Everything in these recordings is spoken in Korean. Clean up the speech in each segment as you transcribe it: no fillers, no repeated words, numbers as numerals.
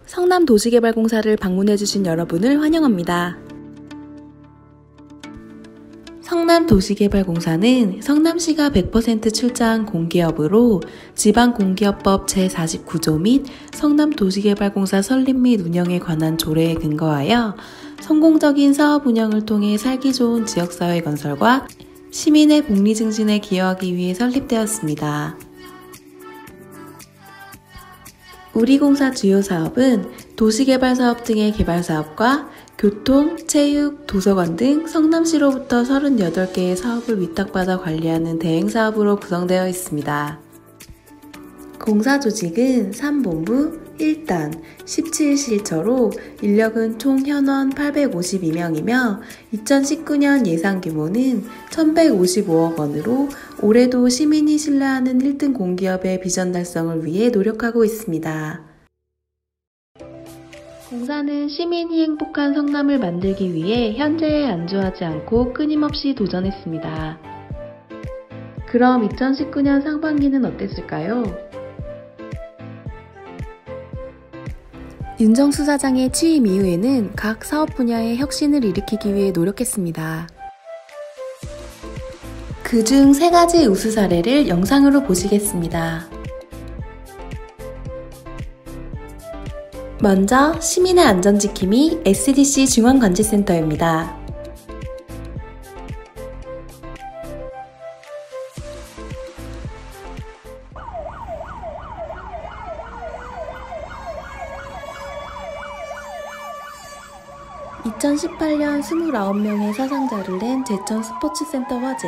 성남도시개발공사를 방문해주신 여러분을 환영합니다. 성남도시개발공사는 성남시가 100% 출자한 공기업으로 지방공기업법 제49조 및 성남도시개발공사 설립 및 운영에 관한 조례에 근거하여 성공적인 사업 운영을 통해 살기 좋은 지역사회 건설과 시민의 복리 증진에 기여하기 위해 설립되었습니다. 우리 공사 주요 사업은 도시개발사업 등의 개발사업과 교통, 체육, 도서관 등 성남시로부터 38개의 사업을 위탁받아 관리하는 대행사업으로 구성되어 있습니다. 공사 조직은 3본부, 1단, 17실처로 인력은 총 현원 852명이며 2019년 예산 규모는 1155억 원으로 올해도 시민이 신뢰하는 1등 공기업의 비전 달성을 위해 노력하고 있습니다. 공사는 시민이 행복한 성남을 만들기 위해 현재에 안주하지 않고 끊임없이 도전했습니다. 그럼 2019년 상반기는 어땠을까요? 윤정수 사장의 취임 이후에는 각 사업 분야의 혁신을 일으키기 위해 노력했습니다. 그중 3가지 우수 사례를 영상으로 보시겠습니다. 먼저 시민의 안전지킴이 SDC 중앙관제센터입니다. (2018년) 29명의 사상자를 낸 제천 스포츠센터 화재,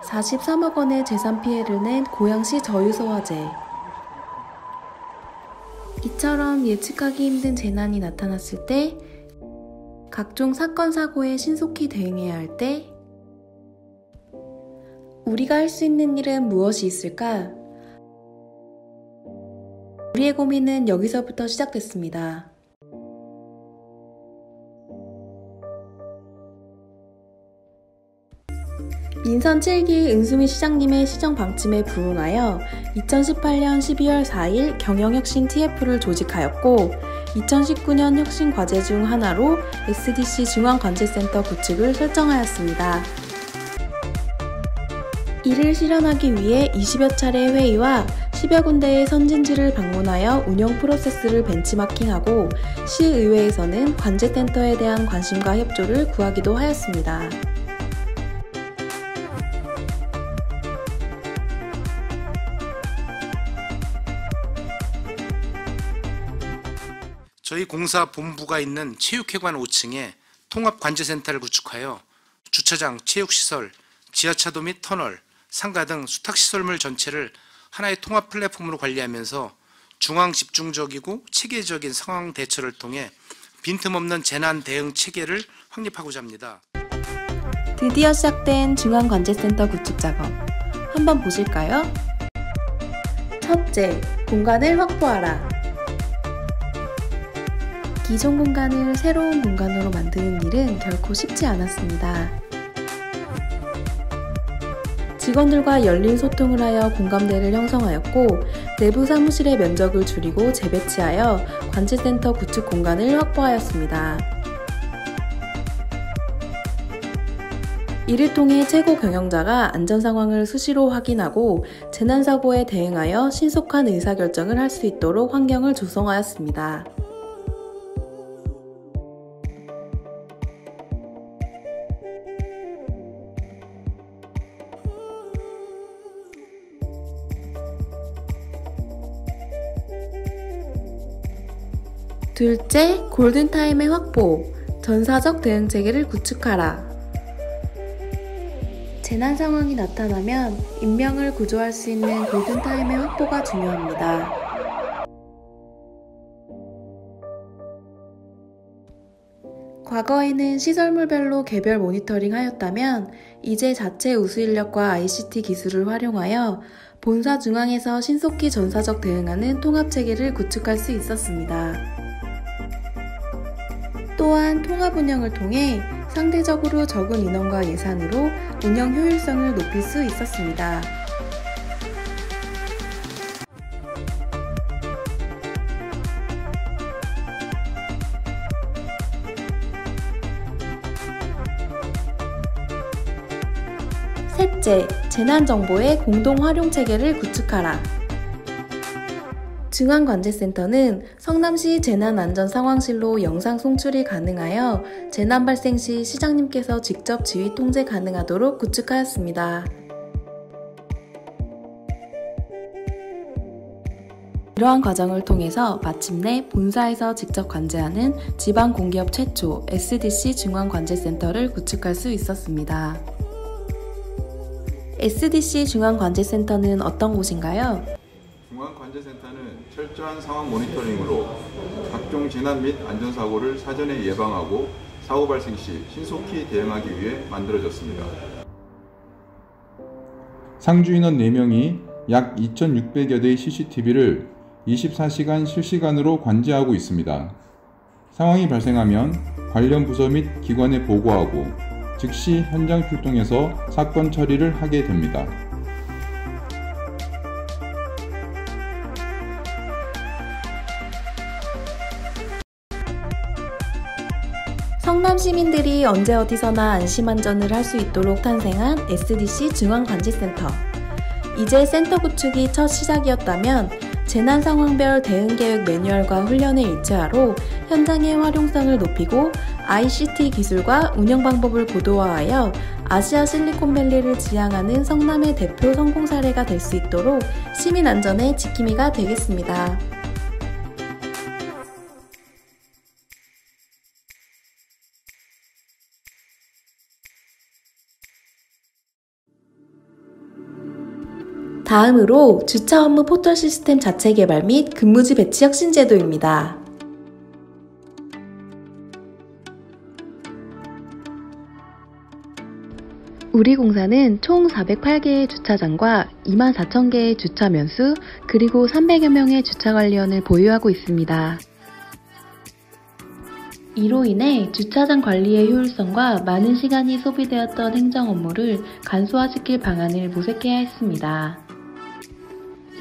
43억 원의 재산 피해를 낸 고양시 저유소 화재. 이처럼 예측하기 힘든 재난이 나타났을 때, 각종 사건 사고에 신속히 대응해야 할 때, 우리가 할 수 있는 일은 무엇이 있을까? 우리의 고민은 여기서부터 시작됐습니다. 민선 7기 은수미 시장님의 시정 방침에 부응하여 2018년 12월 4일 경영혁신 TF를 조직하였고 2019년 혁신 과제 중 하나로 SDC 중앙관제센터 구축을 설정하였습니다. 이를 실현하기 위해 20여 차례 회의와 10여 군데의 선진지를 방문하여 운영 프로세스를 벤치마킹하고 시의회에서는 관제센터에 대한 관심과 협조를 구하기도 하였습니다. 저희 공사 본부가 있는 체육회관 5층에 통합관제센터를 구축하여 주차장, 체육시설, 지하차도 및 터널, 상가 등 수탁시설물 전체를 하나의 통합 플랫폼으로 관리하면서 중앙 집중적이고 체계적인 상황 대처를 통해 빈틈없는 재난 대응 체계를 확립하고자 합니다. 드디어 시작된 중앙관제센터 구축 작업. 한번 보실까요? 첫째, 공간을 확보하라. 기존 공간을 새로운 공간으로 만드는 일은 결코 쉽지 않았습니다. 직원들과 열린 소통을 하여 공감대를 형성하였고 내부 사무실의 면적을 줄이고 재배치하여 관제센터 구축 공간을 확보하였습니다. 이를 통해 최고 경영자가 안전 상황을 수시로 확인하고 재난사고에 대응하여 신속한 의사결정을 할 수 있도록 환경을 조성하였습니다. 둘째, 골든타임의 확보, 전사적 대응 체계를 구축하라. 재난 상황이 나타나면 인명을 구조할 수 있는 골든타임의 확보가 중요합니다. 과거에는 시설물별로 개별 모니터링 하였다면 이제 자체 우수인력과 ICT 기술을 활용하여 본사 중앙에서 신속히 전사적 대응하는 통합체계를 구축할 수 있었습니다. 또한 통합 운영을 통해 상대적으로 적은 인원과 예산으로 운영 효율성을 높일 수 있었습니다. 셋째, 재난정보의 공동활용체계를 구축하라. 중앙관제센터는 성남시 재난안전상황실로 영상 송출이 가능하여 재난 발생 시 시장님께서 직접 지휘 통제 가능하도록 구축하였습니다. 이러한 과정을 통해서 마침내 본사에서 직접 관제하는 지방공기업 최초 SDC 중앙관제센터를 구축할 수 있었습니다. SDC 중앙관제센터는 어떤 곳인가요? 중앙관제센터는 철저한 상황 모니터링으로 각종 재난 및 안전사고를 사전에 예방하고 사고 발생 시 신속히 대응하기 위해 만들어졌습니다. 상주 인원 4명이 약 2,600여 대의 CCTV를 24시간 실시간으로 관제하고 있습니다. 상황이 발생하면 관련 부서 및 기관에 보고하고 즉시 현장 출동해서 사건 처리를 하게 됩니다. 성남 시민들이 언제 어디서나 안심안전을 할 수 있도록 탄생한 SDC 중앙관제센터. 이제 센터 구축이 첫 시작이었다면 재난상황별 대응계획 매뉴얼과 훈련의 일체화로 현장의 활용성을 높이고 ICT 기술과 운영 방법을 고도화하여 아시아 실리콘밸리를 지향하는 성남의 대표 성공 사례가 될 수 있도록 시민 안전의 지킴이가 되겠습니다. 다음으로 주차 업무 포털 시스템 자체 개발 및 근무지 배치 혁신 제도입니다. 우리 공사는 총 408개의 주차장과 24,000개의 주차 면수, 그리고 300여 명의 주차관리원을 보유하고 있습니다. 이로 인해 주차장 관리의 효율성과 많은 시간이 소비되었던 행정 업무를 간소화시킬 방안을 모색해야 했습니다.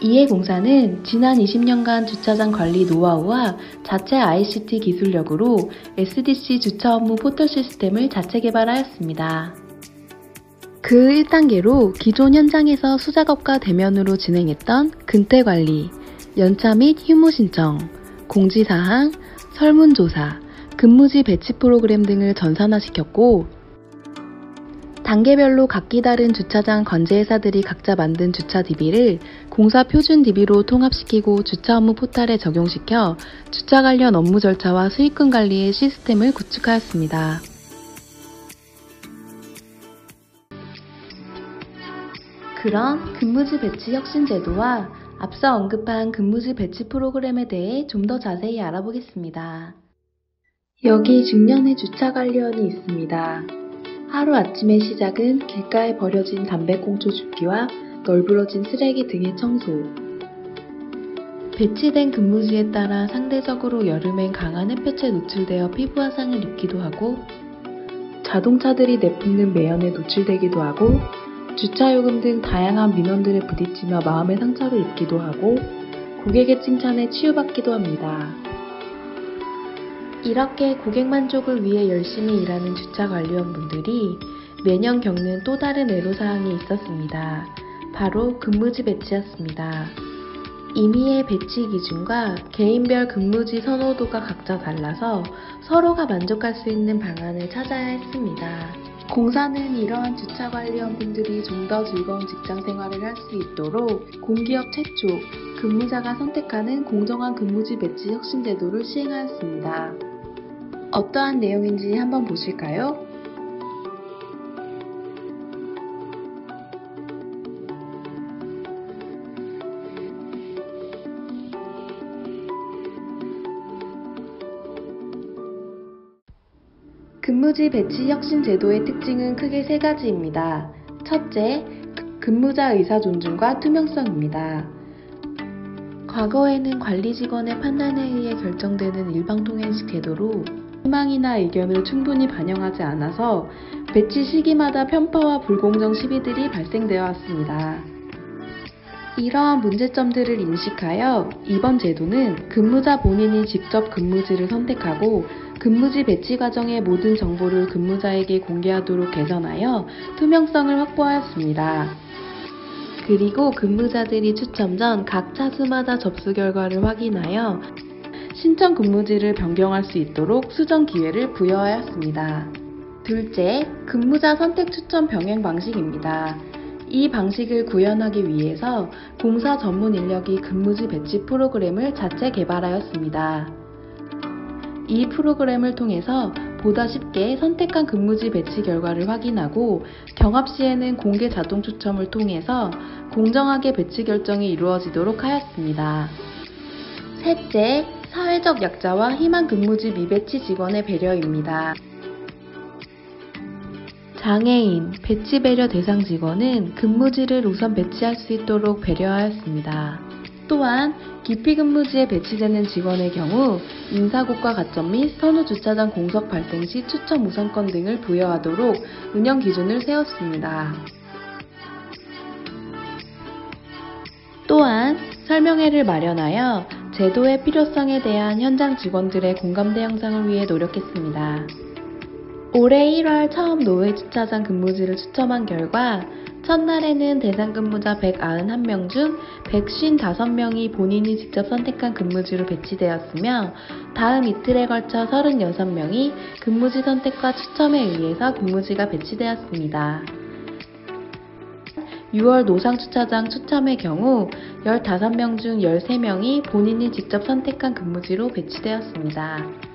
이에 공사는 지난 20년간 주차장 관리 노하우와 자체 ICT 기술력으로 SDC 주차 업무 포털 시스템을 자체 개발하였습니다. 그 1단계로 기존 현장에서 수작업과 대면으로 진행했던 근태 관리, 연차 및 휴무 신청, 공지사항, 설문조사, 근무지 배치 프로그램 등을 전산화시켰고, 단계별로 각기 다른 주차장 관제회사들이 각자 만든 주차 DB를 공사 표준 DB로 통합시키고 주차 업무 포털에 적용시켜 주차 관련 업무 절차와 수익금 관리의 시스템을 구축하였습니다. 그런 근무지 배치 혁신 제도와 앞서 언급한 근무지 배치 프로그램에 대해 좀 더 자세히 알아보겠습니다. 여기 중년의 주차 관리원이 있습니다. 하루아침의 시작은 길가에 버려진 담배꽁초 줍기와 널브러진 쓰레기 등의 청소. 배치된 근무지에 따라 상대적으로 여름엔 강한 햇볕에 노출되어 피부 화상을 입기도 하고, 자동차들이 내뿜는 매연에 노출되기도 하고, 주차요금 등 다양한 민원들에 부딪히며 마음의 상처를 입기도 하고, 고객의 칭찬에 치유받기도 합니다. 이렇게 고객 만족을 위해 열심히 일하는 주차 관리원분들이 매년 겪는 또 다른 애로사항이 있었습니다. 바로 근무지 배치였습니다. 임의의 배치 기준과 개인별 근무지 선호도가 각자 달라서 서로가 만족할 수 있는 방안을 찾아야 했습니다. 공사는 이러한 주차 관리원분들이 좀 더 즐거운 직장 생활을 할 수 있도록 공기업 최초 근무자가 선택하는 공정한 근무지 배치 혁신 제도를 시행하였습니다. 어떠한 내용인지 한번 보실까요? 근무지 배치 혁신 제도의 특징은 크게 3가지입니다. 첫째, 근무자 의사 존중과 투명성입니다. 과거에는 관리 직원의 판단에 의해 결정되는 일방통행식 제도로 희망이나 의견을 충분히 반영하지 않아서 배치 시기마다 편파와 불공정 시비들이 발생되어 왔습니다. 이러한 문제점들을 인식하여 이번 제도는 근무자 본인이 직접 근무지를 선택하고 근무지 배치 과정의 모든 정보를 근무자에게 공개하도록 개선하여 투명성을 확보하였습니다. 그리고 근무자들이 추첨 전 각 차수마다 접수 결과를 확인하여 신청 근무지를 변경할 수 있도록 수정 기회를 부여하였습니다. 둘째, 근무자 선택 추천 병행 방식입니다. 이 방식을 구현하기 위해서 공사 전문 인력이 근무지 배치 프로그램을 자체 개발하였습니다. 이 프로그램을 통해서 보다 쉽게 선택한 근무지 배치 결과를 확인하고 경합 시에는 공개 자동 추첨을 통해서 공정하게 배치 결정이 이루어지도록 하였습니다. 셋째, 사회적 약자와 희망 근무지 미배치 직원의 배려입니다. 장애인, 배치 배려 대상 직원은 근무지를 우선 배치할 수 있도록 배려하였습니다. 또한 기피 근무지에 배치되는 직원의 경우 인사고과 가점 및 선호 주차장 공석 발생 시 추첨 우선권 등을 부여하도록 운영 기준을 세웠습니다. 또한 설명회를 마련하여 제도의 필요성에 대한 현장 직원들의 공감대 형성을 위해 노력했습니다. 올해 1월 처음 노회 주차장 근무지를 추첨한 결과 첫날에는 대상 근무자 191명 중 155명이 본인이 직접 선택한 근무지로 배치되었으며 다음 이틀에 걸쳐 36명이 근무지 선택과 추첨에 의해서 근무지가 배치되었습니다. 6월 노상주차장 추첨의 경우 15명 중 13명이 본인이 직접 선택한 근무지로 배치되었습니다.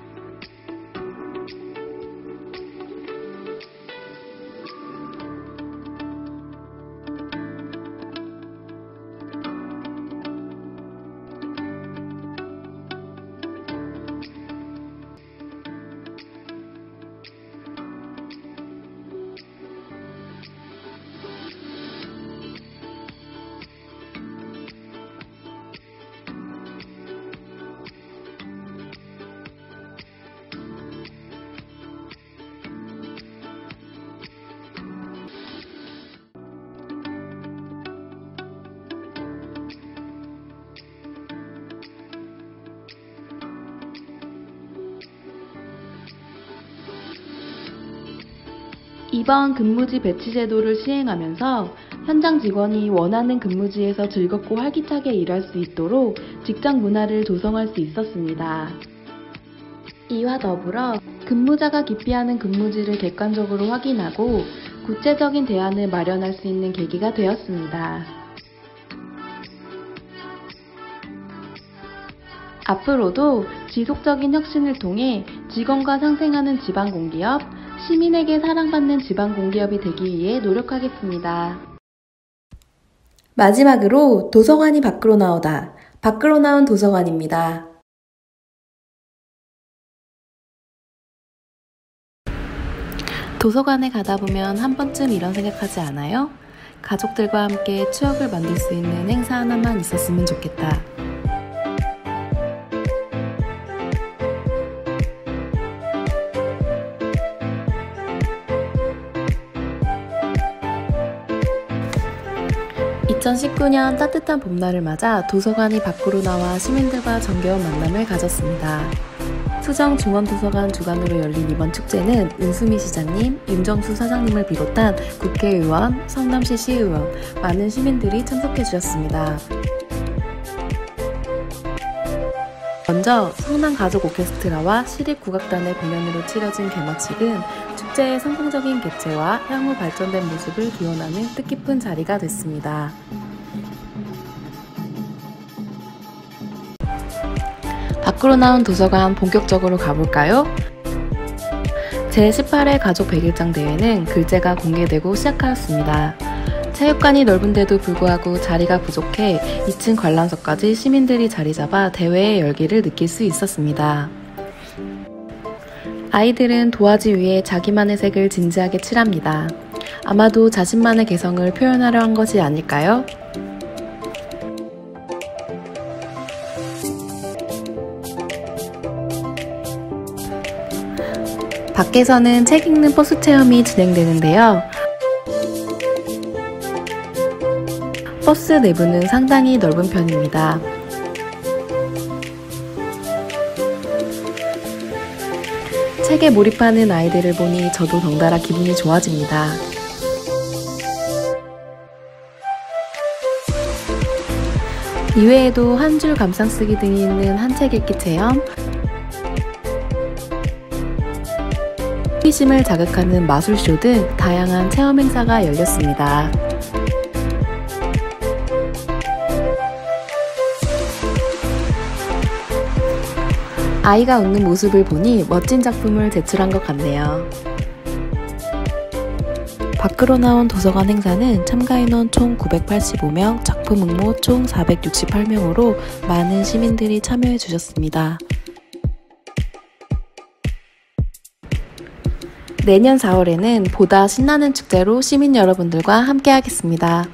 이번 근무지 배치 제도를 시행하면서 현장 직원이 원하는 근무지에서 즐겁고 활기차게 일할 수 있도록 직장 문화를 조성할 수 있었습니다. 이와 더불어 근무자가 기피하는 근무지를 객관적으로 확인하고 구체적인 대안을 마련할 수 있는 계기가 되었습니다. 앞으로도 지속적인 혁신을 통해 직원과 상생하는 지방공기업, 시민에게 사랑받는 지방공기업이 되기 위해 노력하겠습니다. 마지막으로 도서관이 밖으로 나오다. 밖으로 나온 도서관입니다. 도서관에 가다 보면 한 번쯤 이런 생각하지 않아요? 가족들과 함께 추억을 만들 수 있는 행사 하나만 있었으면 좋겠다. (2019년) 따뜻한 봄날을 맞아 도서관이 밖으로 나와 시민들과 정겨운 만남을 가졌습니다. 수정 중원도서관 주관으로 열린 이번 축제는 은수미 시장님, 윤정수 사장님을 비롯한 국회의원, 성남시 시의원, 많은 시민들이 참석해 주셨습니다. 먼저 성남가족 오케스트라와 시립국악단의 공연으로 치러진 개막식은 축제의 성공적인 개최와 향후 발전된 모습을 기원하는 뜻깊은 자리가 됐습니다. 밖으로 나온 도서관 본격적으로 가볼까요? 제18회 가족 100일장 대회는 글째가 공개되고 시작하였습니다. 체육관이 넓은데도 불구하고 자리가 부족해 2층 관람석까지 시민들이 자리 잡아 대회의 열기를 느낄 수 있었습니다. 아이들은 도화지 위에 자기만의 색을 진지하게 칠합니다. 아마도 자신만의 개성을 표현하려 한 것이 아닐까요? 밖에서는 책 읽는 버스 체험이 진행되는데요. 버스 내부는 상당히 넓은 편입니다. 책에 몰입하는 아이들을 보니 저도 덩달아 기분이 좋아집니다. 이외에도 한 줄 감상쓰기 등이 있는 한 책 읽기 체험, 호기심을 자극하는 마술쇼 등 다양한 체험 행사가 열렸습니다. 아이가 웃는 모습을 보니 멋진 작품을 제출한 것 같네요. 밖으로 나온 도서관 행사는 참가 인원 총 985명, 작품 응모 총 468명으로 많은 시민들이 참여해 주셨습니다. 내년 4월에는 보다 신나는 축제로 시민 여러분들과 함께 하겠습니다.